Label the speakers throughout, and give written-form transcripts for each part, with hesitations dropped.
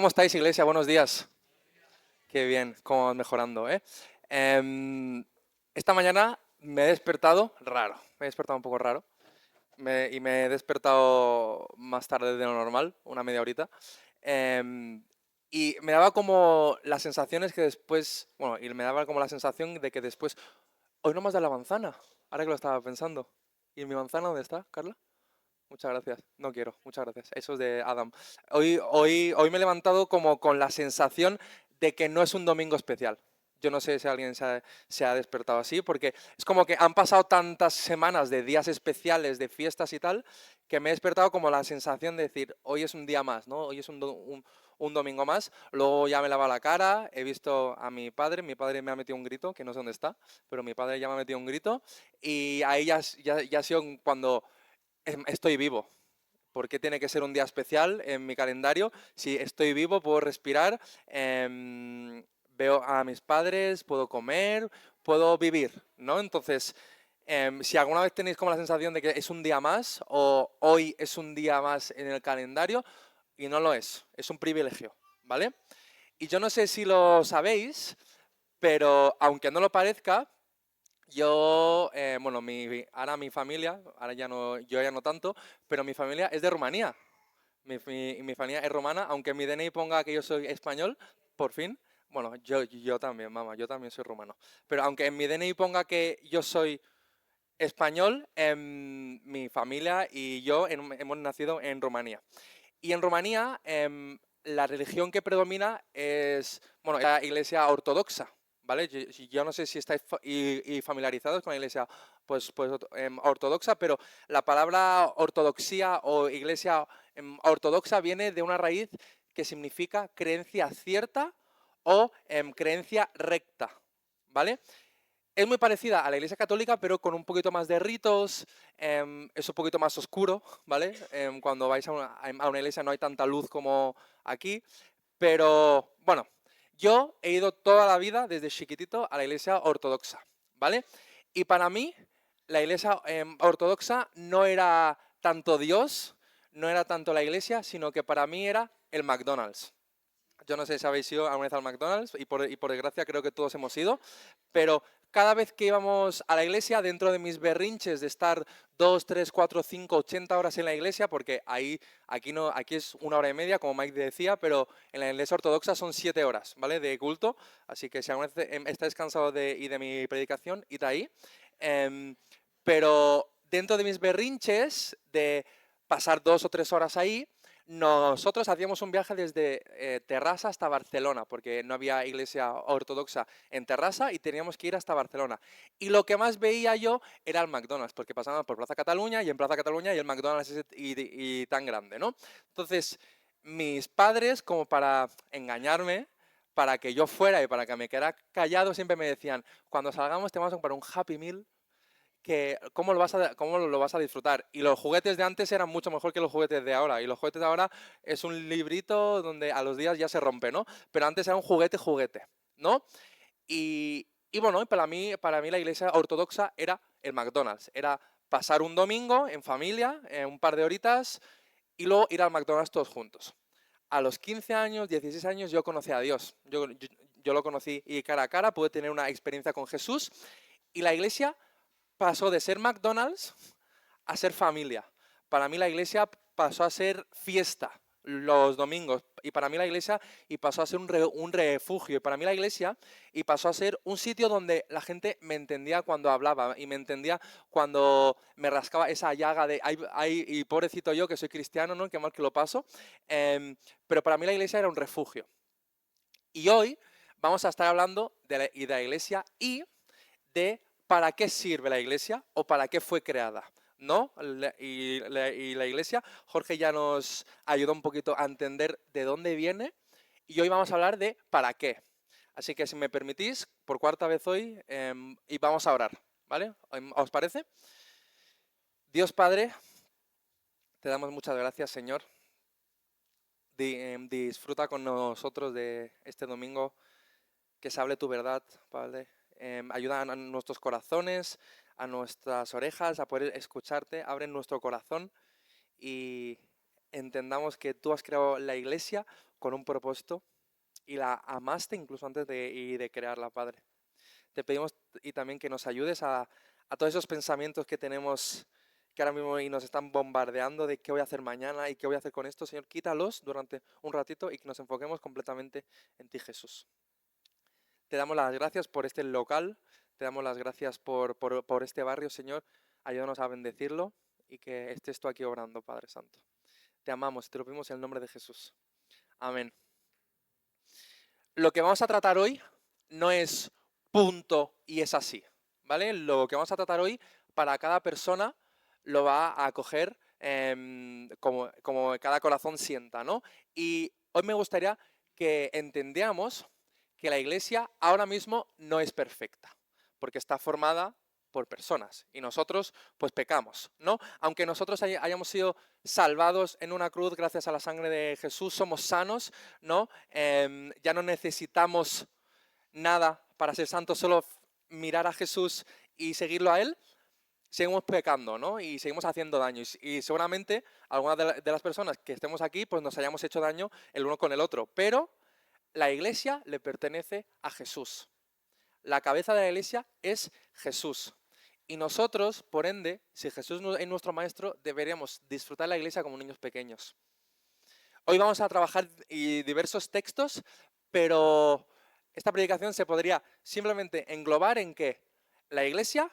Speaker 1: ¿Cómo estáis, iglesia? Buenos días. Qué bien, cómo vas mejorando, ¿eh? Esta mañana me he despertado raro, me he despertado un poco raro y me he despertado más tarde de lo normal, una media horita. em, y me daba como las sensaciones que después, bueno, y me daba como la sensación de que después, hoy no me has dado la manzana, ahora que lo estaba pensando. ¿Y mi manzana dónde está, Carla? Muchas gracias. No quiero, muchas gracias. Eso es de Adam. Hoy me he levantado como con la sensación de que no es un domingo especial. Yo no sé si alguien se ha despertado así, porque es como que han pasado tantas semanas de días especiales, de fiestas y tal, que me he despertado como la sensación de decir, hoy es un día más, ¿no? Hoy es un domingo más. Luego ya me he lavado la cara, he visto a mi padre me ha metido un grito, que no sé dónde está, pero mi padre ya me ha metido un grito, y ahí ya ha sido cuando estoy vivo. ¿Por qué tiene que ser un día especial en mi calendario? Si estoy vivo, puedo respirar, veo a mis padres, puedo comer, puedo vivir, ¿no? Entonces, si alguna vez tenéis como la sensación de que es un día más o hoy es un día más en el calendario, y no lo es un privilegio, ¿vale? Y yo no sé si lo sabéis, pero aunque no lo parezca, yo, bueno, ahora mi familia, ahora ya no, yo ya no tanto, pero mi familia es de Rumanía. Mi familia es romana, aunque en mi DNI ponga que yo soy español, por fin. Bueno, yo también, mamá, yo también soy rumano. Pero aunque en mi DNI ponga que yo soy español, mi familia y yo hemos nacido en Rumanía. Y en Rumanía, la religión que predomina es, bueno, la iglesia ortodoxa, ¿vale? Yo no sé si estáis y familiarizados con la iglesia ortodoxa, pero la palabra ortodoxia o iglesia ortodoxa viene de una raíz que significa creencia cierta o creencia recta, ¿vale? Es muy parecida a la Iglesia Católica, pero con un poquito más de ritos, es un poquito más oscuro, ¿vale? Cuando vais a una iglesia no hay tanta luz como aquí, pero bueno, yo he ido toda la vida desde chiquitito a la Iglesia Ortodoxa, ¿vale? Y para mí, la Iglesia Ortodoxa no era tanto Dios, no era tanto la Iglesia, sino que para mí era el McDonald's. Yo no sé si habéis ido alguna vez al McDonald's y por desgracia creo que todos hemos ido, pero cada vez que íbamos a la iglesia, dentro de mis berrinches de estar 2, 3, 4, 5, 80 horas en la iglesia, porque aquí, no, aquí es 1 hora y media, como Mike decía, pero en la iglesia ortodoxa son 7 horas, ¿vale? De culto, así que si alguna vez estáis cansados de mi predicación, id ahí. Em, pero dentro de mis berrinches de pasar 2 o 3 horas ahí, nosotros hacíamos un viaje desde Terrassa hasta Barcelona, porque no había iglesia ortodoxa en Terrassa y teníamos que ir hasta Barcelona. Y lo que más veía yo era el McDonald's, porque pasábamos por Plaza Cataluña y en Plaza Cataluña y el McDonald's y tan grande, ¿no? Entonces, mis padres, como para engañarme, para que yo fuera y para que me quedara callado, siempre me decían, cuando salgamos te vamos a comprar un Happy Meal que cómo lo vas a disfrutar. Y los juguetes de antes eran mucho mejor que los juguetes de ahora. Y los juguetes de ahora es un librito donde a los días ya se rompe, ¿no? Pero antes era un juguete, ¿no? Y bueno, para mí la iglesia ortodoxa era el McDonald's. Era pasar un domingo en familia, un par de horitas, y luego ir al McDonald's todos juntos. A los 15 años, 16 años, yo conocí a Dios. Yo lo conocí y cara a cara, pude tener una experiencia con Jesús. Y la iglesia pasó de ser McDonald's a ser familia. Para mí la iglesia pasó a ser fiesta los domingos. Y para mí la iglesia y pasó a ser un refugio. Y para mí la iglesia y pasó a ser un sitio donde la gente me entendía cuando hablaba y me entendía cuando me rascaba esa llaga de, ay, y pobrecito yo que soy cristiano, ¿no? Qué mal que lo paso. Pero para mí la iglesia era un refugio. Y hoy vamos a estar hablando de la iglesia y de para qué sirve la iglesia o para qué fue creada, ¿no? Y la iglesia, Jorge ya nos ayudó un poquito a entender de dónde viene y hoy vamos a hablar de para qué. Así que si me permitís, por cuarta vez hoy, y vamos a orar, ¿vale? ¿Os parece? Dios Padre, te damos muchas gracias, Señor. Disfruta con nosotros de este domingo, que se hable tu verdad, Padre. Ayuda a nuestros corazones, a nuestras orejas, a poder escucharte. Abre nuestro corazón y entendamos que tú has creado la iglesia con un propósito y la amaste incluso antes de crearla, Padre. Te pedimos y también que nos ayudes a todos esos pensamientos que tenemos que ahora mismo y nos están bombardeando de qué voy a hacer mañana y qué voy a hacer con esto. Señor, quítalos durante un ratito y que nos enfoquemos completamente en ti, Jesús. Te damos las gracias por este local, te damos las gracias por este barrio, Señor. Ayúdanos a bendecirlo y que estés tú aquí obrando, Padre Santo. Te amamos, te lo pedimos en el nombre de Jesús. Amén. Lo que vamos a tratar hoy no es punto y es así, ¿vale? Lo que vamos a tratar hoy para cada persona lo va a coger como cada corazón sienta, ¿no? Y hoy me gustaría que entendamos que la iglesia ahora mismo no es perfecta, porque está formada por personas y nosotros pues pecamos, ¿no? Aunque nosotros hayamos sido salvados en una cruz gracias a la sangre de Jesús, somos sanos, ¿no? Ya no necesitamos nada para ser santos, solo mirar a Jesús y seguirlo a Él. Seguimos pecando, ¿no? Y seguimos haciendo daño. Y seguramente algunas de las personas que estemos aquí, pues nos hayamos hecho daño el uno con el otro. Pero la iglesia le pertenece a Jesús. La cabeza de la iglesia es Jesús. Y nosotros, por ende, si Jesús es nuestro maestro, deberíamos disfrutar la iglesia como niños pequeños. Hoy vamos a trabajar diversos textos, pero esta predicación se podría simplemente englobar en que la iglesia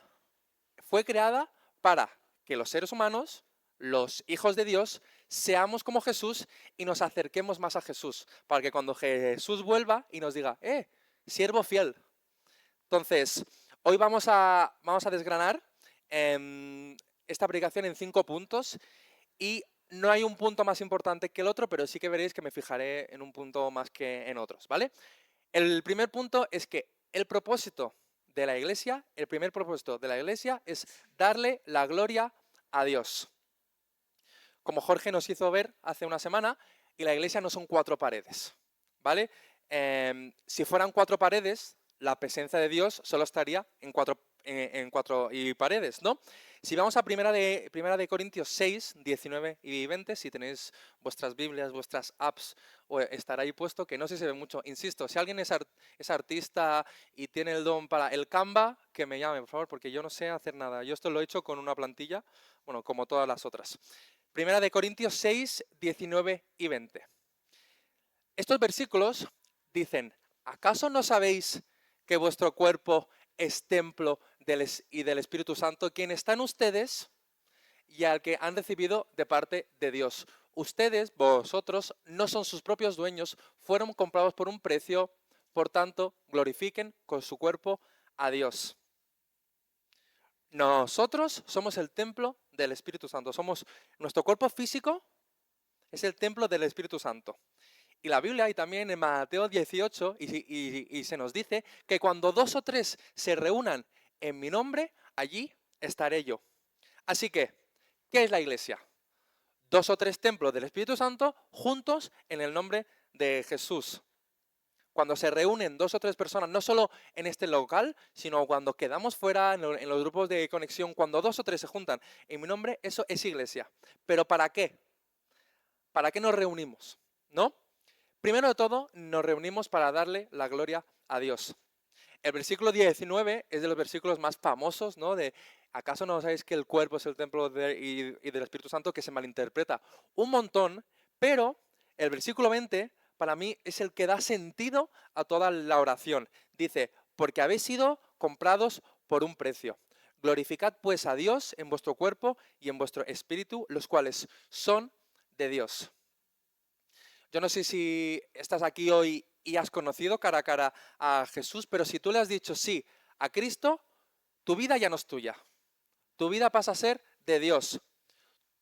Speaker 1: fue creada para que los seres humanos, los hijos de Dios, seamos como Jesús y nos acerquemos más a Jesús, para que cuando Jesús vuelva y nos diga, siervo fiel. Entonces, hoy vamos a desgranar esta predicación en 5 puntos y no hay un punto más importante que el otro, pero sí que veréis que me fijaré en un punto más que en otros, ¿vale? El primer punto es que el propósito de la iglesia, el primer propósito de la iglesia es darle la gloria a Dios. Como Jorge nos hizo ver hace una semana, y la iglesia no son 4 paredes, ¿vale? Si fueran 4 paredes, la presencia de Dios solo estaría en 4 paredes, ¿no? Si vamos a primera de Corintios 6, 19 y 20, si tenéis vuestras Biblias, vuestras apps, estará ahí puesto, que no sé si se ve mucho. Insisto, si alguien es artista y tiene el don para el Canva, que me llame, por favor, porque yo no sé hacer nada. Yo esto lo he hecho con una plantilla, bueno, como todas las otras. Primera de Corintios 6, 19 y 20. Estos versículos dicen, ¿acaso no sabéis que vuestro cuerpo es templo del Espíritu Santo, quien está en ustedes y al que han recibido de parte de Dios? Ustedes, vosotros, no son sus propios dueños, fueron comprados por un precio, por tanto, glorifiquen con su cuerpo a Dios. Nosotros somos el templo del Espíritu Santo. Nuestro cuerpo físico es el templo del Espíritu Santo. Y la Biblia, y también en Mateo 18, y se nos dice que cuando 2 o 3 se reúnan en mi nombre, allí estaré yo. Así que, ¿qué es la iglesia? 2 o 3 templos del Espíritu Santo juntos en el nombre de Jesús. Cuando se reúnen 2 o 3 personas, no solo en este local, sino cuando quedamos fuera, en los grupos de conexión, cuando 2 o 3 se juntan en mi nombre, eso es iglesia. ¿Pero para qué? ¿Para qué nos reunimos? ¿No? Primero de todo, nos reunimos para darle la gloria a Dios. El versículo 19 es de los versículos más famosos, ¿no? De, ¿acaso no sabéis que el cuerpo es el templo y del Espíritu Santo? Que se malinterpreta un montón, pero el versículo 20 para mí es el que da sentido a toda la oración. Dice, porque habéis sido comprados por un precio. Glorificad pues a Dios en vuestro cuerpo y en vuestro espíritu, los cuales son de Dios. Yo no sé si estás aquí hoy y has conocido cara a cara a Jesús, pero si tú le has dicho sí a Cristo, tu vida ya no es tuya. Tu vida pasa a ser de Dios.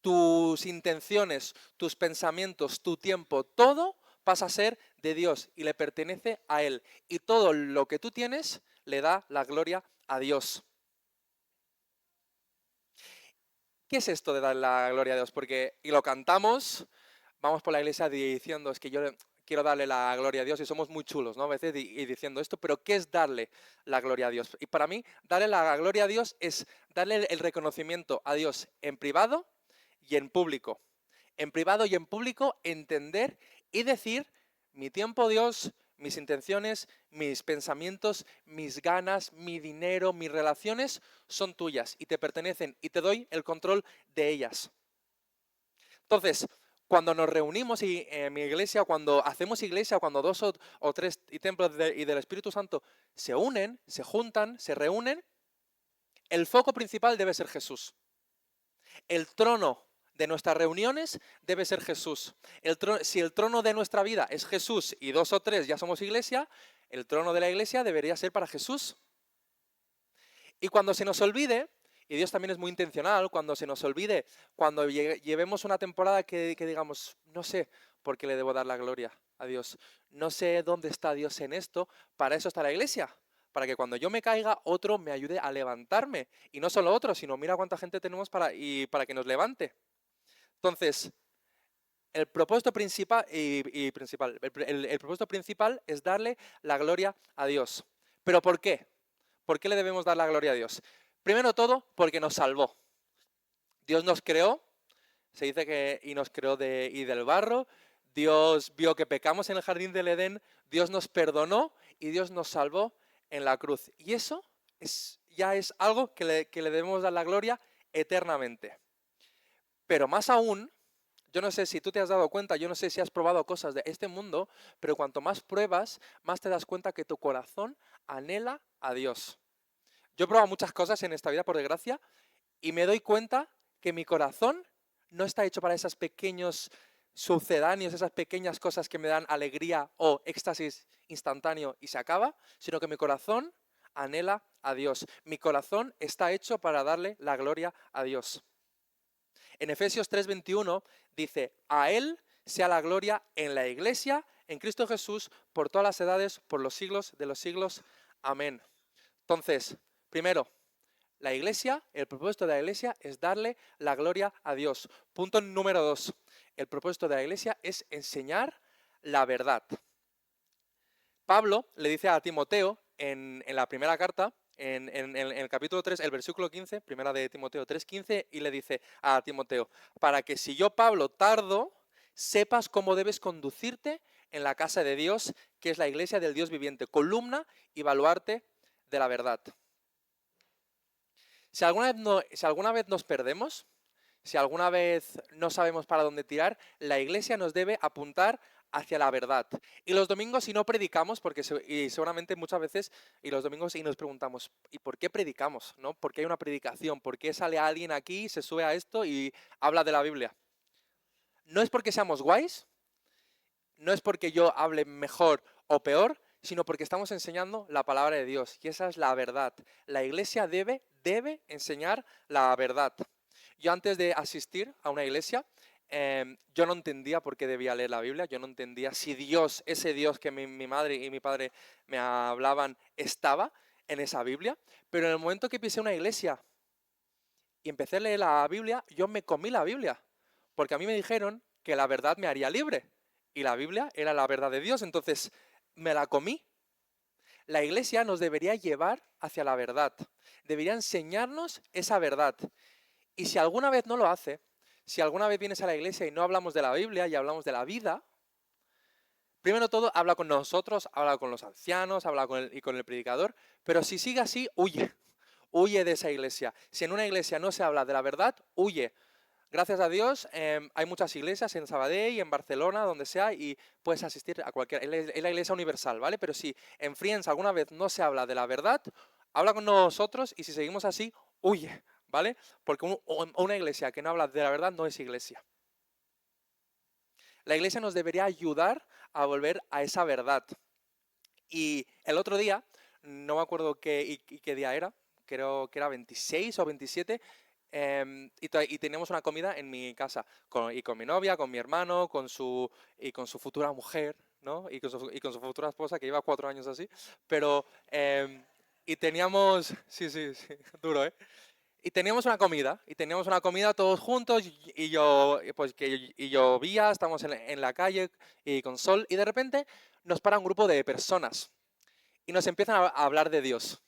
Speaker 1: Tus intenciones, tus pensamientos, tu tiempo, todo pasa a ser de Dios y le pertenece a Él. Y todo lo que tú tienes le da la gloria a Dios. ¿Qué es esto de dar la gloria a Dios? Porque, y lo cantamos, vamos por la iglesia diciendo, es que yo quiero darle la gloria a Dios y somos muy chulos, ¿no? A veces y diciendo esto, pero ¿qué es darle la gloria a Dios? Y para mí, darle la gloria a Dios es darle el reconocimiento a Dios en privado y en público. En privado y en público, entender y decir Mi tiempo, Dios, mis intenciones, mis pensamientos, mis ganas, mi dinero, mis relaciones son tuyas y te pertenecen y te doy el control de ellas. Entonces, cuando nos reunimos y, en mi iglesia, cuando hacemos iglesia, cuando dos o tres y templos y del Espíritu Santo se unen, se juntan, se reúnen, el foco principal debe ser Jesús. El trono de nuestras reuniones debe ser Jesús. Si el trono de nuestra vida es Jesús y dos o tres ya somos iglesia, el trono de la iglesia debería ser para Jesús. Y cuando se nos olvide, y Dios también es muy intencional, cuando se nos olvide, cuando llevemos una temporada que digamos, no sé por qué le debo dar la gloria a Dios, no sé dónde está Dios en esto, para eso está la iglesia, para que cuando yo me caiga, otro me ayude a levantarme. Y no solo otro, sino mira cuánta gente tenemos para que nos levante. Entonces, el propósito principal, el propósito principal es darle la gloria a Dios. ¿Pero por qué? ¿Por qué le debemos dar la gloria a Dios? Primero todo, porque nos salvó. Dios nos creó, se dice que y nos creó del barro. Dios vio que pecamos en el jardín del Edén, Dios nos perdonó y Dios nos salvó en la cruz. Y eso ya es algo que le debemos dar la gloria eternamente. Pero más aún, yo no sé si tú te has dado cuenta, yo no sé si has probado cosas de este mundo, pero cuanto más pruebas, más te das cuenta que tu corazón anhela a Dios. Yo he probado muchas cosas en esta vida, por desgracia, y me doy cuenta que mi corazón no está hecho para esos pequeños sucedáneos, esas pequeñas cosas que me dan alegría o éxtasis instantáneo y se acaba, sino que mi corazón anhela a Dios. Mi corazón está hecho para darle la gloria a Dios. En Efesios 3:21 dice, a Él sea la gloria en la Iglesia, en Cristo Jesús, por todas las edades, por los siglos de los siglos. Amén. Entonces, primero, la Iglesia, el propósito de la Iglesia es darle la gloria a Dios. Punto número 2. El propósito de la Iglesia es enseñar la verdad. Pablo le dice a Timoteo en la primera carta, en el capítulo 3, el versículo 15, primera de Timoteo 3:15, y le dice a Timoteo, para que si yo, Pablo, tardo, sepas cómo debes conducirte en la casa de Dios, que es la iglesia del Dios viviente, columna y baluarte de la verdad. Si alguna vez nos perdemos, si alguna vez no sabemos para dónde tirar, la iglesia nos debe apuntar hacia la verdad. Y los domingos si no predicamos, porque seguramente muchas veces, y los domingos y nos preguntamos, ¿y por qué predicamos? ¿No? ¿Por qué hay una predicación? ¿Por qué sale alguien aquí, se sube a esto y habla de la Biblia? No es porque seamos guays, no es porque yo hable mejor o peor, sino porque estamos enseñando la palabra de Dios. Y esa es la verdad. La iglesia debe enseñar la verdad. Yo antes de asistir a una iglesia, yo no entendía por qué debía leer la Biblia, yo no entendía si Dios, ese Dios que mi madre y mi padre me hablaban, estaba en esa Biblia, pero en el momento que pisé una iglesia y empecé a leer la Biblia, yo me comí la Biblia, porque a mí me dijeron que la verdad me haría libre, y la Biblia era la verdad de Dios, entonces me la comí. La iglesia nos debería llevar hacia la verdad, debería enseñarnos esa verdad. Y si alguna vez no lo hace, si alguna vez vienes a la iglesia y no hablamos de la Biblia y hablamos de la vida, primero todo habla con nosotros, habla con los ancianos, habla con el predicador, pero si sigue así, huye, huye de esa iglesia. Si en una iglesia no se habla de la verdad, huye. Gracias a Dios hay muchas iglesias en Sabadell y en Barcelona, donde sea, y puedes asistir a cualquier. Es la iglesia universal, ¿vale? Pero si en Friends alguna vez no se habla de la verdad, habla con nosotros y si seguimos así, huye, ¿vale? Porque una iglesia que no habla de la verdad no es iglesia. La iglesia nos debería ayudar a volver a esa verdad. Y el otro día, no me acuerdo qué día era, creo que era 26 o 27, y teníamos una comida en mi casa, con mi novia, con mi hermano, con su futura mujer, ¿no? Y con su futura esposa, que lleva 4 años así. Pero, y teníamos, sí, duro, ¿eh? Y teníamos una comida todos juntos y yo, pues que y llovía, estamos en la calle y con sol y de repente nos para un grupo de personas y nos empiezan a hablar de Dios.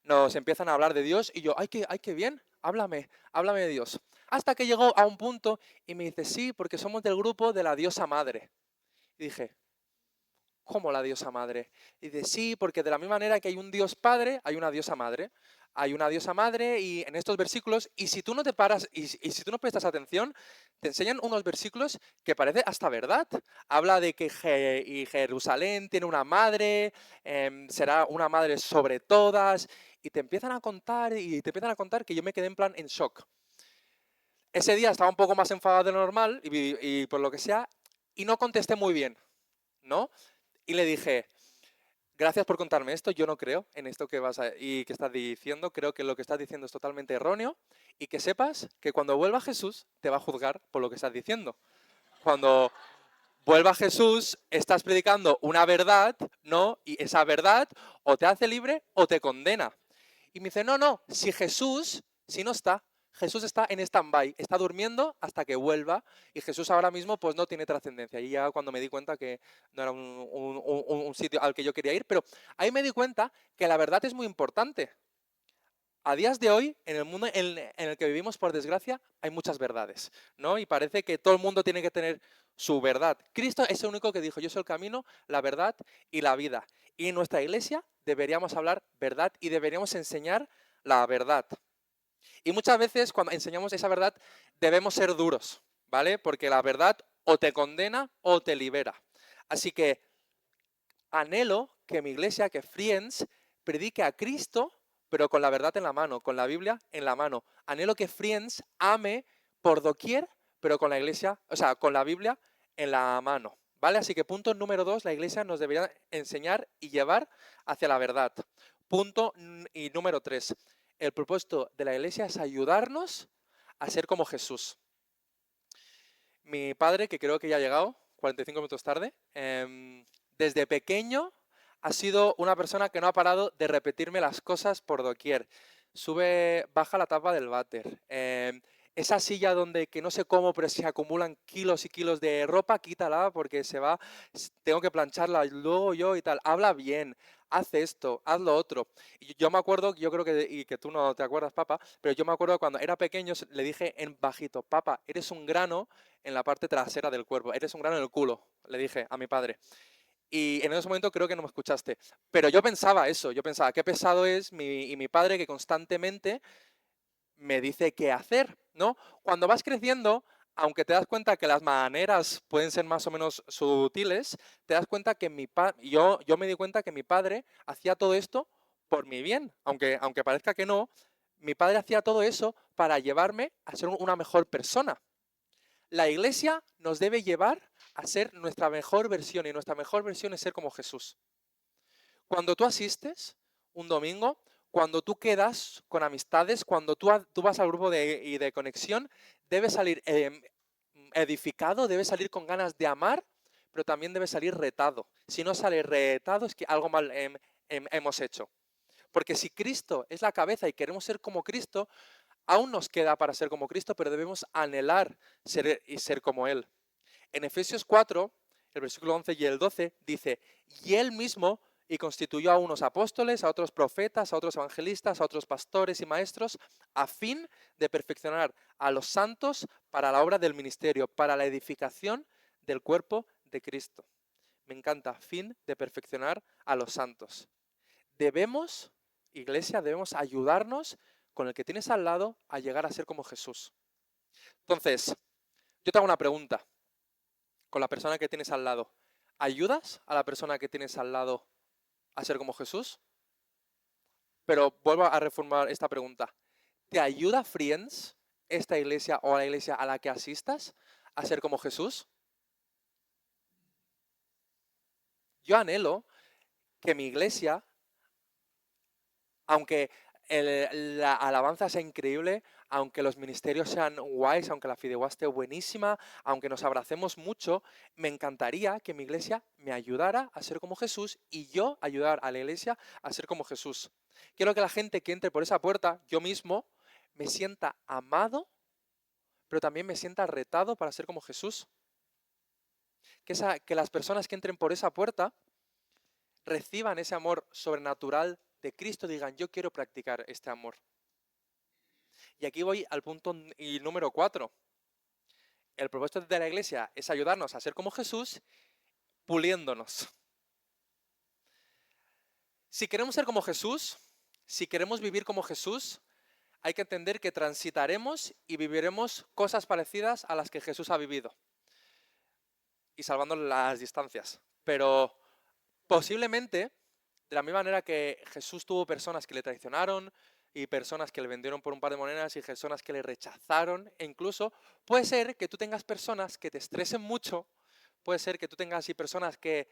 Speaker 1: Nos empiezan a hablar de Dios y yo, ay, qué bien, háblame de Dios. Hasta que llegó a un punto y me dice, sí, porque somos del grupo de la diosa madre. Y dije, ¿Cómo la diosa madre? Y dice, sí, porque de la misma manera que hay un Dios Padre, hay una diosa madre. Hay una diosa madre y en estos versículos, y si tú no te paras, y si tú no prestas atención, te enseñan unos versículos que parece hasta verdad. Habla de que y Jerusalén tiene una madre, será una madre sobre todas, y te empiezan a contar, y te empiezan a contar que yo me quedé en plan en shock. Ese día estaba un poco más enfadado de lo normal, y por lo que sea, y no contesté muy bien, ¿no? Y le dije, gracias por contarme esto, yo no creo en esto y que estás diciendo, creo que lo que estás diciendo es totalmente erróneo y que sepas que cuando vuelva Jesús te va a juzgar por lo que estás diciendo. Cuando vuelva Jesús estás predicando una verdad, ¿no? Y esa verdad o te hace libre o te condena. Y me dice, no, no, si no está, Jesús está en stand-by, está durmiendo hasta que vuelva y Jesús ahora mismo pues no tiene trascendencia. Y ya cuando me di cuenta que no era un sitio al que yo quería ir, pero ahí me di cuenta que la verdad es muy importante. A días de hoy, en el mundo en el que vivimos, por desgracia, hay muchas verdades, ¿no? Y parece que todo el mundo tiene que tener su verdad. Cristo es el único que dijo, yo soy el camino, la verdad y la vida. Y en nuestra iglesia deberíamos hablar verdad y deberíamos enseñar la verdad. Y muchas veces cuando enseñamos esa verdad debemos ser duros, ¿vale? Porque la verdad o te condena o te libera. Así que anhelo que mi iglesia, que Friends, predique a Cristo, pero con la verdad en la mano, con la Biblia en la mano. Anhelo que Friends ame por doquier, pero con la iglesia, o sea, con la Biblia en la mano. ¿Vale? Así que punto número 2, la iglesia nos debería enseñar y llevar hacia la verdad. Punto y número 3, el propósito de la iglesia es ayudarnos a ser como Jesús. Mi padre, que creo que ya ha llegado, 45 minutos tarde, desde pequeño ha sido una persona que no ha parado de repetirme las cosas por doquier. Baja la tapa del váter. Esa silla donde que no sé cómo, pero se acumulan kilos y kilos de ropa, quítala porque tengo que plancharla luego yo y tal. Habla bien, haz esto, haz lo otro. Y yo me acuerdo, yo creo y que tú no te acuerdas, papá, pero yo me acuerdo cuando era pequeño le dije en bajito, papá, eres un grano en la parte trasera del cuerpo, eres un grano en el culo, le dije a mi padre. Y en ese momento creo que no me escuchaste. Pero yo pensaba eso, yo pensaba, qué pesado es mi padre que constantemente me dice qué hacer, ¿no? Cuando vas creciendo, aunque te das cuenta que las maneras pueden ser más o menos sutiles, te das cuenta que yo me di cuenta que mi padre hacía todo esto por mi bien, aunque parezca que no, mi padre hacía todo eso para llevarme a ser una mejor persona. La iglesia nos debe llevar a ser nuestra mejor versión y nuestra mejor versión es ser como Jesús. Cuando tú asistes un domingo, cuando tú quedas con amistades, cuando tú vas al grupo de conexión, debes salir edificado, debes salir con ganas de amar, pero también debes salir retado. Si no sales retado es que algo mal hemos hecho. Porque si Cristo es la cabeza y queremos ser como Cristo, aún nos queda para ser como Cristo, pero debemos anhelar ser como Él. En Efesios 4, el versículo 11 y el 12, dice, y Él mismo y constituyó a unos apóstoles, a otros profetas, a otros evangelistas, a otros pastores y maestros, a fin de perfeccionar a los santos para la obra del ministerio, para la edificación del cuerpo de Cristo. Me encanta, a fin de perfeccionar a los santos. Debemos, iglesia, debemos ayudarnos con el que tienes al lado a llegar a ser como Jesús. Entonces, yo te hago una pregunta con la persona que tienes al lado. ¿Ayudas a la persona que tienes al lado a ser como Jesús? Pero vuelvo a reformular esta pregunta. ¿Te ayuda, Friends, esta iglesia o la iglesia a la que asistas a ser como Jesús? Yo anhelo que mi iglesia, aunque la alabanza sea increíble, aunque los ministerios sean guays, aunque la fideuá esté buenísima, aunque nos abracemos mucho, me encantaría que mi iglesia me ayudara a ser como Jesús y yo ayudar a la iglesia a ser como Jesús. Quiero que la gente que entre por esa puerta, yo mismo, me sienta amado, pero también me sienta retado para ser como Jesús. Que las personas que entren por esa puerta reciban ese amor sobrenatural de Cristo, digan, yo quiero practicar este amor. Y aquí voy al punto número 4. El propósito de la iglesia es ayudarnos a ser como Jesús, puliéndonos. Si queremos ser como Jesús, si queremos vivir como Jesús, hay que entender que transitaremos y viviremos cosas parecidas a las que Jesús ha vivido. Y salvando las distancias. Pero posiblemente, de la misma manera que Jesús tuvo personas que le traicionaron y personas que le vendieron por un par de monedas y personas que le rechazaron, e incluso puede ser que tú tengas personas que te estresen mucho, puede ser que tú tengas y personas que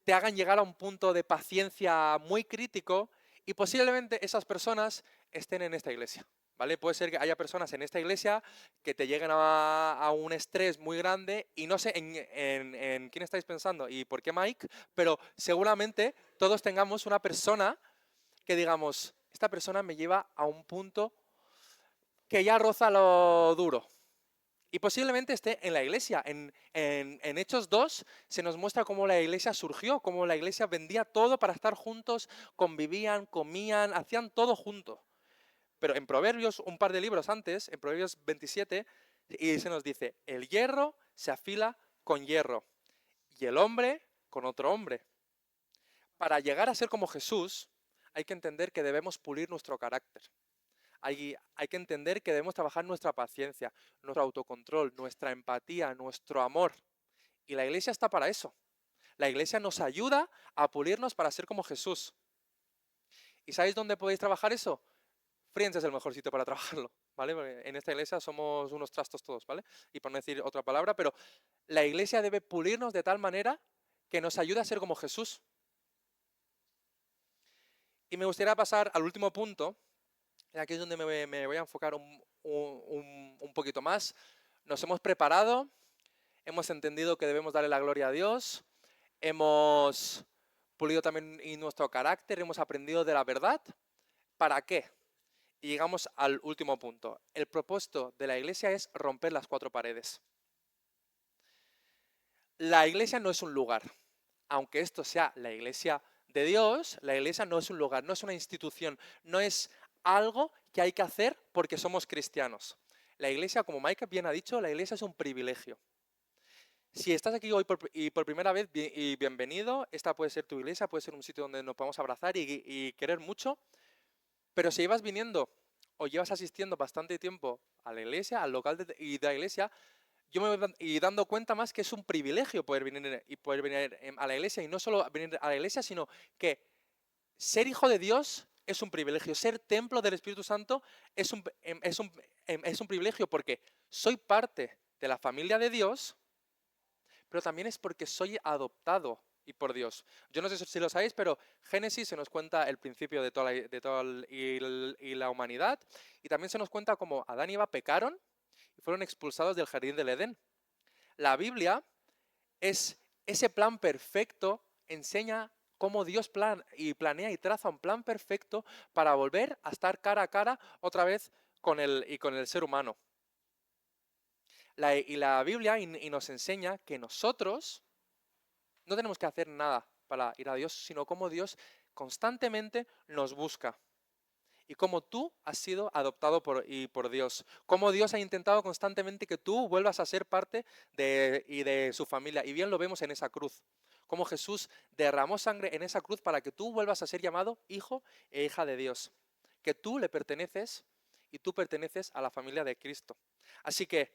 Speaker 1: te hagan llegar a un punto de paciencia muy crítico y posiblemente esas personas estén en esta iglesia. ¿Vale? Puede ser que haya personas en esta iglesia que te lleguen a un estrés muy grande y no sé en quién estáis pensando y por qué Mike, pero seguramente todos tengamos una persona que digamos, esta persona me lleva a un punto que ya roza lo duro. Y posiblemente esté en la iglesia. En Hechos 2 se nos muestra cómo la iglesia surgió, cómo la iglesia vendía todo para estar juntos, convivían, comían, hacían todo junto. Pero en Proverbios, un par de libros antes, en Proverbios 27, y se nos dice, el hierro se afila con hierro y el hombre con otro hombre. Para llegar a ser como Jesús, hay que entender que debemos pulir nuestro carácter. Hay que entender que debemos trabajar nuestra paciencia, nuestro autocontrol, nuestra empatía, nuestro amor. Y la iglesia está para eso. La iglesia nos ayuda a pulirnos para ser como Jesús. ¿Y sabéis dónde podéis trabajar eso? Friends es el mejor sitio para trabajarlo, ¿vale? Porque en esta iglesia somos unos trastos todos, ¿vale? Y por no decir otra palabra, pero la iglesia debe pulirnos de tal manera que nos ayude a ser como Jesús. Y me gustaría pasar al último punto, y aquí es donde me voy a enfocar un poquito más. Nos hemos preparado, hemos entendido que debemos darle la gloria a Dios, hemos pulido también nuestro carácter, hemos aprendido de la verdad. ¿Para qué? Y llegamos al último punto. El propósito de la iglesia es romper las cuatro paredes. La iglesia no es un lugar. Aunque esto sea la iglesia de Dios, la iglesia no es un lugar, no es una institución, no es algo que hay que hacer porque somos cristianos. La iglesia, como Mike bien ha dicho, la iglesia es un privilegio. Si estás aquí hoy por primera vez, y bienvenido, esta puede ser tu iglesia, puede ser un sitio donde nos podamos abrazar y querer mucho, pero si llevas viniendo o llevas asistiendo bastante tiempo a la iglesia, al local de la iglesia, yo me voy dando cuenta más que es un privilegio poder venir a la iglesia, y no solo venir a la iglesia, sino que ser hijo de Dios es un privilegio, ser templo del Espíritu Santo es un privilegio porque soy parte de la familia de Dios, pero también es porque soy adoptado y por Dios. Yo no sé si lo sabéis, pero Génesis se nos cuenta el principio y la humanidad, y también se nos cuenta cómo Adán y Eva pecaron y fueron expulsados del jardín del Edén. La Biblia es ese plan perfecto, enseña cómo Dios planea y traza un plan perfecto para volver a estar cara a cara otra vez con el ser humano. La Biblia nos enseña que nosotros no tenemos que hacer nada para ir a Dios, sino cómo Dios constantemente nos busca. Y cómo tú has sido adoptado por Dios. Cómo Dios ha intentado constantemente que tú vuelvas a ser parte de su familia. Y bien lo vemos en esa cruz. Cómo Jesús derramó sangre en esa cruz para que tú vuelvas a ser llamado hijo e hija de Dios. Que tú le perteneces y tú perteneces a la familia de Cristo. Así que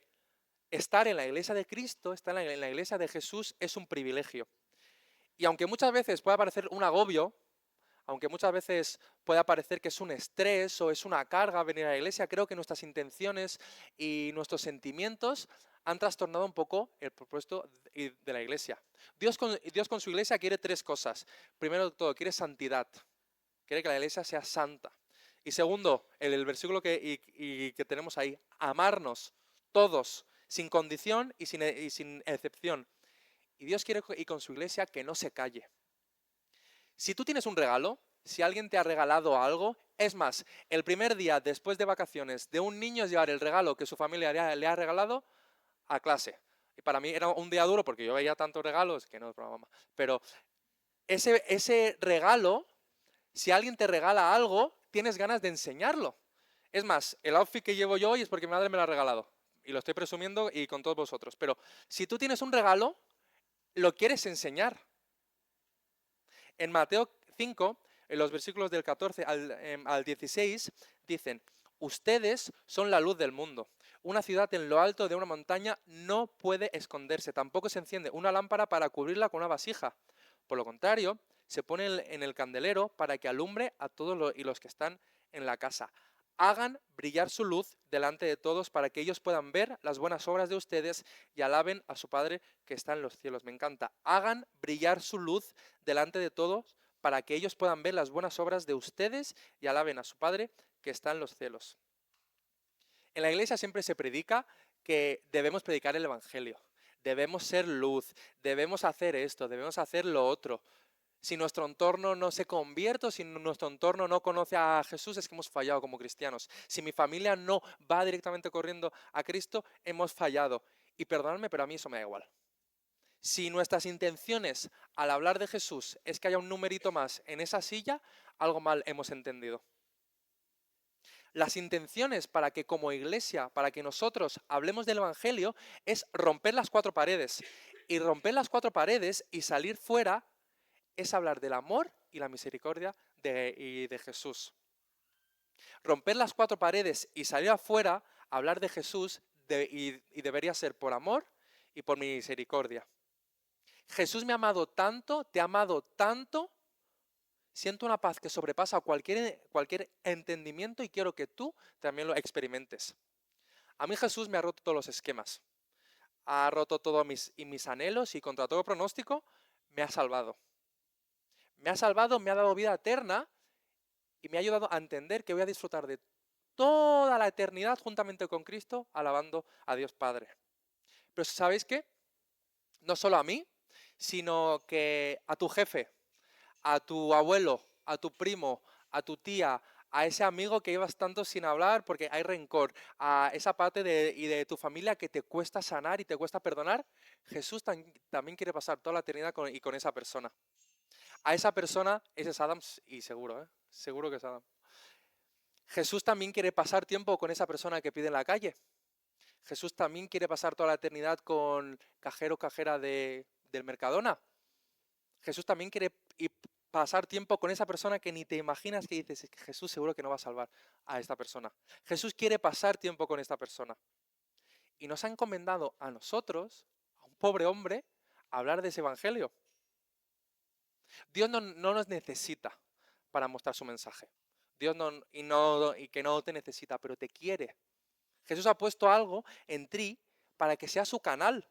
Speaker 1: estar en la iglesia de Cristo, estar en la iglesia de Jesús es un privilegio. Y aunque muchas veces pueda parecer un agobio, aunque muchas veces pueda parecer que es un estrés o es una carga venir a la iglesia, creo que nuestras intenciones y nuestros sentimientos han trastornado un poco el propósito de la iglesia. Dios con su iglesia quiere tres cosas. Primero de todo, quiere santidad. Quiere que la iglesia sea santa. Y segundo, el versículo que tenemos ahí, amarnos todos, sin condición y sin excepción. Y Dios quiere y con su iglesia que no se calle. Si tú tienes un regalo, si alguien te ha regalado algo, es más, el primer día después de vacaciones de un niño es llevar el regalo que su familia le ha regalado a clase. Y para mí era un día duro porque yo veía tantos regalos, que no es broma, pero ese regalo, si alguien te regala algo, tienes ganas de enseñarlo. Es más, el outfit que llevo yo hoy es porque mi madre me lo ha regalado. Y lo estoy presumiendo y con todos vosotros. Pero si tú tienes un regalo, lo quieres enseñar. En Mateo 5, en los versículos del 14 al 16, dicen, ustedes son la luz del mundo. Una ciudad en lo alto de una montaña no puede esconderse. Tampoco se enciende una lámpara para cubrirla con una vasija. Por lo contrario, se pone en el candelero para que alumbre a todos los que están en la casa. Hagan brillar su luz delante de todos para que ellos puedan ver las buenas obras de ustedes y alaben a su Padre que está en los cielos. Me encanta. Hagan brillar su luz delante de todos para que ellos puedan ver las buenas obras de ustedes y alaben a su Padre que está en los cielos. En la iglesia siempre se predica que debemos predicar el Evangelio, debemos ser luz, debemos hacer esto, debemos hacer lo otro. Si nuestro entorno no se convierte, si nuestro entorno no conoce a Jesús, es que hemos fallado como cristianos. Si mi familia no va directamente corriendo a Cristo, hemos fallado. Y perdonadme, pero a mí eso me da igual. Si nuestras intenciones al hablar de Jesús es que haya un numerito más en esa silla, algo mal hemos entendido. Las intenciones para que como iglesia, para que nosotros hablemos del Evangelio, es romper las cuatro paredes. Y romper las cuatro paredes y salir fuera es hablar del amor y la misericordia de Jesús. Romper las cuatro paredes y salir afuera, hablar de Jesús y debería ser por amor y por misericordia. Jesús me ha amado tanto, te ha amado tanto, siento una paz que sobrepasa cualquier entendimiento y quiero que tú también lo experimentes. A mí Jesús me ha roto todos los esquemas, ha roto todos mis anhelos y contra todo pronóstico me ha salvado. Me ha salvado, me ha dado vida eterna y me ha ayudado a entender que voy a disfrutar de toda la eternidad juntamente con Cristo, alabando a Dios Padre. Pero ¿sabéis qué? No solo a mí, sino que a tu jefe, a tu abuelo, a tu primo, a tu tía, a ese amigo que llevas tanto sin hablar porque hay rencor, a esa parte de tu familia que te cuesta sanar y te cuesta perdonar, Jesús también quiere pasar toda la eternidad con esa persona. A esa persona, ese es Adam, y seguro, seguro que es Adam. Jesús también quiere pasar tiempo con esa persona que pide en la calle. Jesús también quiere pasar toda la eternidad con cajero o cajera del Mercadona. Jesús también quiere pasar tiempo con esa persona que ni te imaginas que dices, Jesús seguro que no va a salvar a esta persona. Jesús quiere pasar tiempo con esta persona. Y nos ha encomendado a nosotros, a un pobre hombre, a hablar de ese evangelio. Dios no nos necesita para mostrar su mensaje. Dios y que no te necesita, pero te quiere. Jesús ha puesto algo en ti para que sea su canal.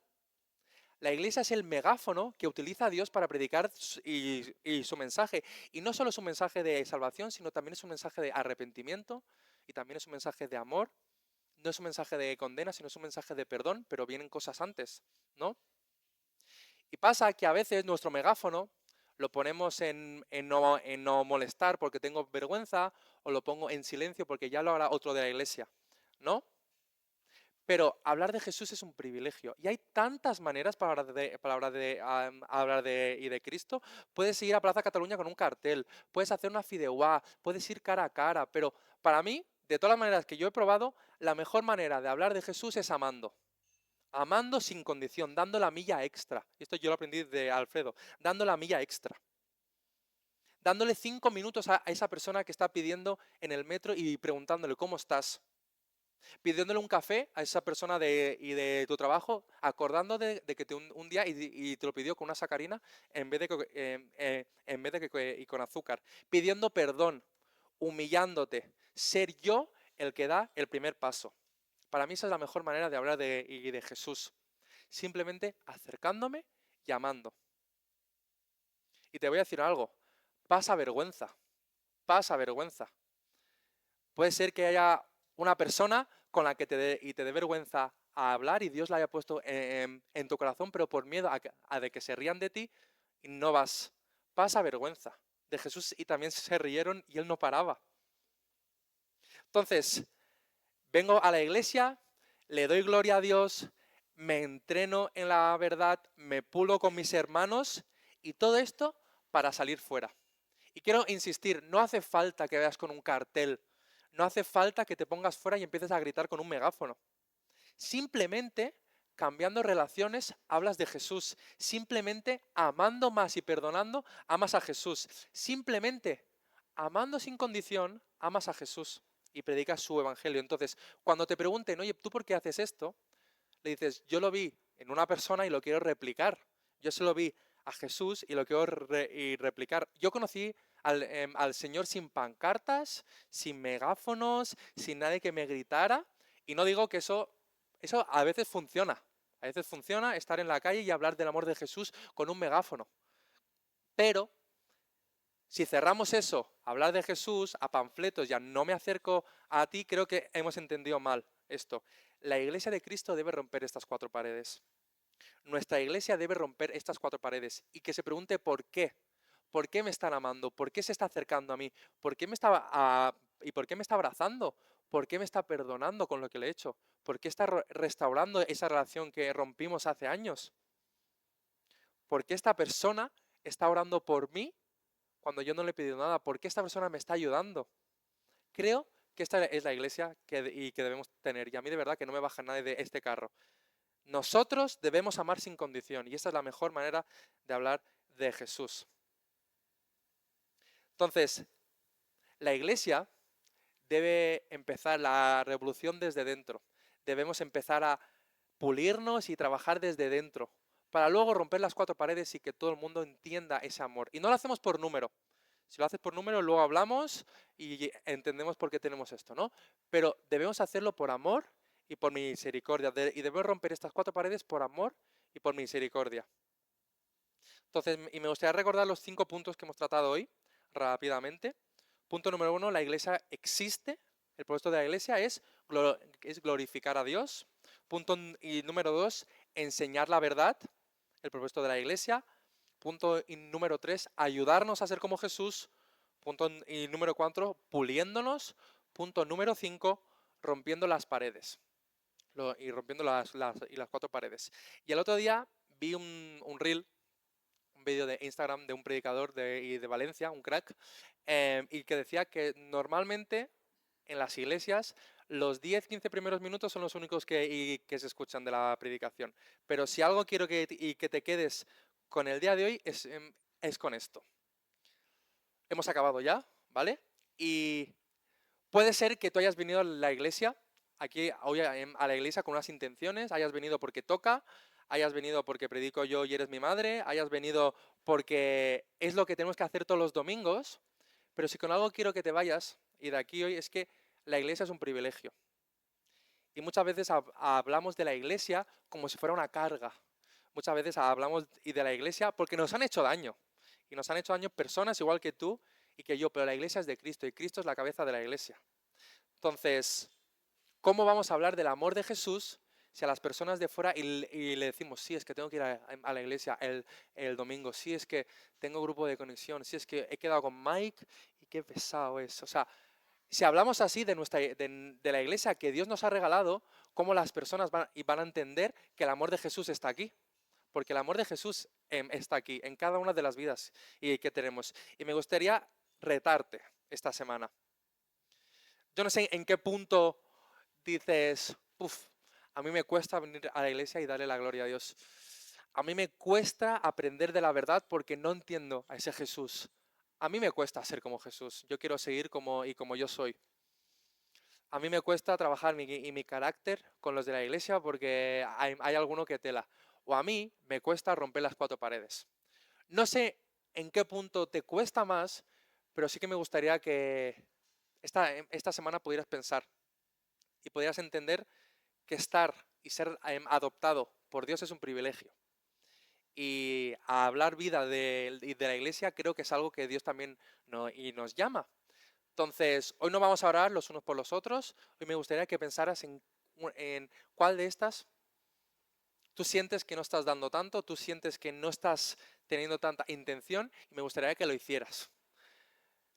Speaker 1: La iglesia es el megáfono que utiliza a Dios para predicar y su mensaje. Y no solo es un mensaje de salvación, sino también es un mensaje de arrepentimiento y también es un mensaje de amor. No es un mensaje de condena, sino es un mensaje de perdón, pero vienen cosas antes, ¿no? Y pasa que a veces nuestro megáfono lo ponemos en no molestar porque tengo vergüenza o lo pongo en silencio porque ya lo hará otro de la iglesia, ¿no? Pero hablar de Jesús es un privilegio y hay tantas maneras para hablar de Cristo. Puedes ir a Plaza Cataluña con un cartel, puedes hacer una fideuá, puedes ir cara a cara, pero para mí, de todas las maneras que yo he probado, la mejor manera de hablar de Jesús es amando. Amando sin condición, dando la milla extra. Y esto yo lo aprendí de Alfredo, dando la milla extra. Dándole 5 minutos a esa persona que está pidiendo en el metro y preguntándole, ¿cómo estás? Pidiéndole un café a esa persona de tu trabajo, acordando de que un día y te lo pidió con una sacarina y con azúcar. Pidiendo perdón, humillándote. Ser yo el que da el primer paso. Para mí esa es la mejor manera de hablar de Jesús. Simplemente acercándome y amando. Y te voy a decir algo. Pasa vergüenza. Pasa vergüenza. Puede ser que haya una persona con la que te dé vergüenza a hablar y Dios la haya puesto en tu corazón, pero por miedo a de que se rían de ti, no vas. Pasa vergüenza. De Jesús y también se rieron y él no paraba. Entonces, vengo a la iglesia, le doy gloria a Dios, me entreno en la verdad, me pulo con mis hermanos y todo esto para salir fuera. Y quiero insistir, no hace falta que veas con un cartel, no hace falta que te pongas fuera y empieces a gritar con un megáfono. Simplemente cambiando relaciones, hablas de Jesús. Simplemente amando más y perdonando, amas a Jesús. Simplemente amando sin condición, amas a Jesús y predicas su evangelio. Entonces, cuando te pregunten, oye, ¿tú por qué haces esto? Le dices, yo lo vi en una persona y lo quiero replicar. Yo se lo vi a Jesús y lo quiero replicar. Yo conocí al Señor sin pancartas, sin megáfonos, sin nadie que me gritara. Y no digo que eso a veces funciona. A veces funciona estar en la calle y hablar del amor de Jesús con un megáfono. Pero si cerramos eso, hablar de Jesús, a panfletos, ya no me acerco a ti, creo que hemos entendido mal esto. La iglesia de Cristo debe romper estas cuatro paredes. Nuestra iglesia debe romper estas cuatro paredes y que se pregunte por qué. ¿Por qué me están amando? ¿Por qué se está acercando a mí? ¿Por qué me está, ¿Y por qué me está abrazando? ¿Por qué me está perdonando con lo que le he hecho? ¿Por qué está restaurando esa relación que rompimos hace años? ¿Por qué esta persona está orando por mí cuando yo no le he pedido nada? ¿Por qué esta persona me está ayudando? Creo que esta es la iglesia que debemos tener. Y a mí de verdad que no me baja nadie de este carro. Nosotros debemos amar sin condición. Y esa es la mejor manera de hablar de Jesús. Entonces, la iglesia debe empezar la revolución desde dentro. Debemos empezar a pulirnos y trabajar desde dentro, para luego romper las cuatro paredes y que todo el mundo entienda ese amor. Y no lo hacemos por número. Si lo haces por número, luego hablamos y entendemos por qué tenemos esto, ¿no? Pero debemos hacerlo por amor y por misericordia. Y debemos romper estas cuatro paredes por amor y por misericordia. Entonces, y me gustaría recordar los 5 puntos que hemos tratado hoy, rápidamente. Punto número 1, la iglesia existe. El propósito de la iglesia es glorificar a Dios. Punto y número 2, enseñar la verdad. El propósito de la iglesia. Punto y número 3, ayudarnos a ser como Jesús. Punto y número 4, puliéndonos. Punto número 5, rompiendo las paredes. Y rompiendo las 4 paredes. Y el otro día vi un reel, un vídeo de Instagram de un predicador de Valencia, un crack, y que decía que normalmente en las iglesias los 10-15 primeros minutos son los únicos que se escuchan de la predicación. Pero si algo quiero que te quedes con el día de hoy es con esto. Hemos acabado ya, ¿vale? Y puede ser que tú hayas venido a la iglesia, aquí hoy a la iglesia con unas intenciones, hayas venido porque toca, hayas venido porque predico yo y eres mi madre, hayas venido porque es lo que tenemos que hacer todos los domingos, pero si con algo quiero que te vayas, y de aquí hoy, es que la iglesia es un privilegio. Y muchas veces hablamos de la iglesia como si fuera una carga. Muchas veces hablamos de la iglesia porque nos han hecho daño. Y nos han hecho daño personas igual que tú y que yo, pero la iglesia es de Cristo y Cristo es la cabeza de la iglesia. Entonces, ¿cómo vamos a hablar del amor de Jesús si a las personas de fuera y le decimos, sí, es que tengo que ir a la iglesia el domingo, sí, es que tengo grupo de conexión, sí, es que he quedado con Mike y qué pesado es? O sea, si hablamos así de la iglesia que Dios nos ha regalado, ¿cómo las personas van a entender que el amor de Jesús está aquí? Porque el amor de Jesús está aquí, en cada una de las vidas que tenemos. Y me gustaría retarte esta semana. Yo no sé en qué punto dices, uff, a mí me cuesta venir a la iglesia y darle la gloria a Dios. A mí me cuesta aprender de la verdad porque no entiendo a ese Jesús. A mí me cuesta ser como Jesús. Yo quiero seguir como yo soy. A mí me cuesta trabajar mi carácter con los de la iglesia porque hay alguno que tela. O a mí me cuesta romper las cuatro paredes. No sé en qué punto te cuesta más, pero sí que me gustaría que esta semana pudieras pensar y pudieras entender que estar y ser adoptado por Dios es un privilegio. Y a hablar vida de la iglesia creo que es algo que Dios también nos llama. Entonces, hoy no vamos a orar los unos por los otros. Hoy me gustaría que pensaras en cuál de estas tú sientes que no estás dando tanto, tú sientes que no estás teniendo tanta intención y me gustaría que lo hicieras.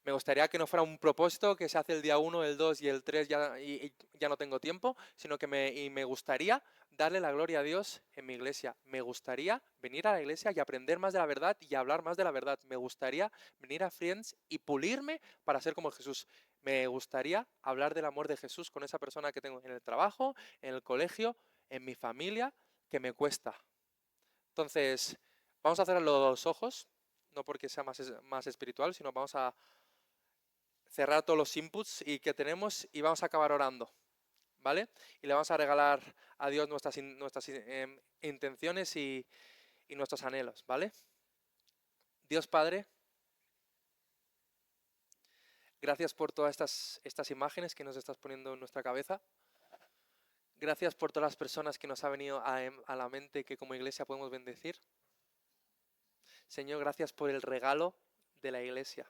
Speaker 1: Me gustaría que no fuera un propósito que se hace el día 1, el 2 y el 3 y ya no tengo tiempo, sino que me gustaría darle la gloria a Dios en mi iglesia. Me gustaría venir a la iglesia y aprender más de la verdad y hablar más de la verdad. Me gustaría venir a Friends y pulirme para ser como Jesús. Me gustaría hablar del amor de Jesús con esa persona que tengo en el trabajo, en el colegio, en mi familia. que me cuesta. Entonces, vamos a cerrar los ojos, no porque sea más espiritual, sino vamos a cerrar todos los inputs y que tenemos y vamos a acabar orando, ¿vale? Y le vamos a regalar a Dios nuestras intenciones y nuestros anhelos, ¿vale? Dios Padre, gracias por todas estas imágenes que nos estás poniendo en nuestra cabeza. Gracias por todas las personas que nos ha venido a la mente que como iglesia podemos bendecir. Señor, gracias por el regalo de la iglesia.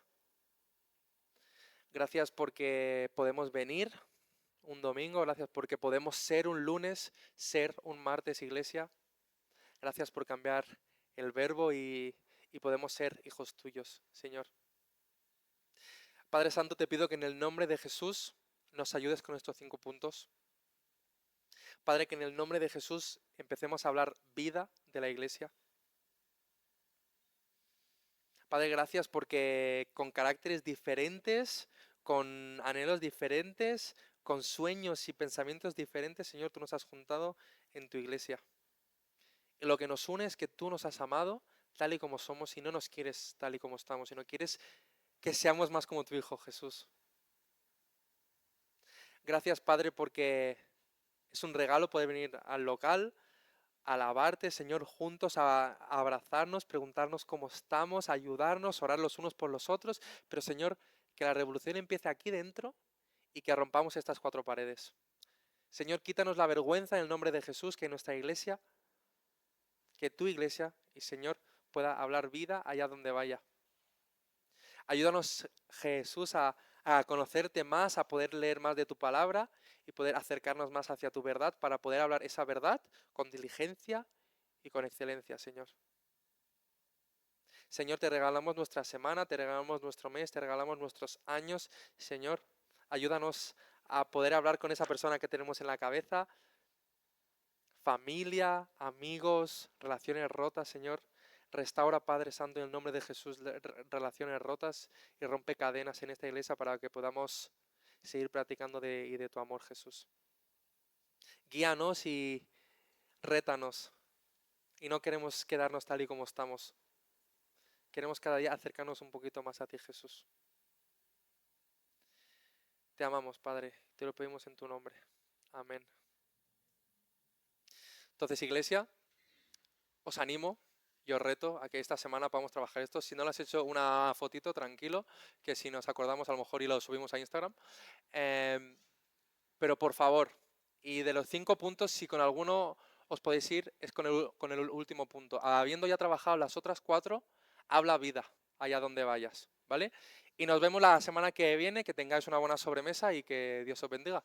Speaker 1: Gracias porque podemos venir un domingo, gracias porque podemos ser un lunes, ser un martes iglesia. Gracias por cambiar el verbo y podemos ser hijos tuyos, Señor. Padre Santo, te pido que en el nombre de Jesús nos ayudes con estos 5 puntos. Padre, que en el nombre de Jesús empecemos a hablar vida de la iglesia. Padre, gracias porque con caracteres diferentes, con anhelos diferentes, con sueños y pensamientos diferentes, Señor, tú nos has juntado en tu iglesia. Y lo que nos une es que tú nos has amado tal y como somos y no nos quieres tal y como estamos, sino quieres que seamos más como tu Hijo Jesús. Gracias, Padre, porque es un regalo poder venir al local, a alabarte, Señor, juntos a abrazarnos, preguntarnos cómo estamos, ayudarnos, orar los unos por los otros, pero Señor, que la revolución empiece aquí dentro y que rompamos estas 4 paredes. Señor, quítanos la vergüenza en el nombre de Jesús, que nuestra iglesia, que tu iglesia, y Señor, pueda hablar vida allá donde vaya. Ayúdanos, Jesús, a conocerte más, a poder leer más de tu palabra y poder acercarnos más hacia tu verdad para poder hablar esa verdad con diligencia y con excelencia, Señor. Señor, te regalamos nuestra semana, te regalamos nuestro mes, te regalamos nuestros años. Señor, ayúdanos a poder hablar con esa persona que tenemos en la cabeza. Familia, amigos, relaciones rotas, Señor. Restaura, Padre Santo, en el nombre de Jesús, relaciones rotas y rompe cadenas en esta iglesia para que podamos seguir practicando de tu amor, Jesús. Guíanos y rétanos. Y no queremos quedarnos tal y como estamos. Queremos cada día acercarnos un poquito más a ti, Jesús. Te amamos, Padre. Te lo pedimos en tu nombre. Amén. Entonces, iglesia, os animo y os reto a que esta semana podamos trabajar esto. Si no lo has hecho, una fotito, tranquilo, que si nos acordamos a lo mejor y lo subimos a Instagram. Pero por favor, y de los 5 puntos, si con alguno os podéis ir, es con el último punto. Habiendo ya trabajado las otras 4, habla vida allá donde vayas, ¿vale? Y nos vemos la semana que viene, que tengáis una buena sobremesa y que Dios os bendiga.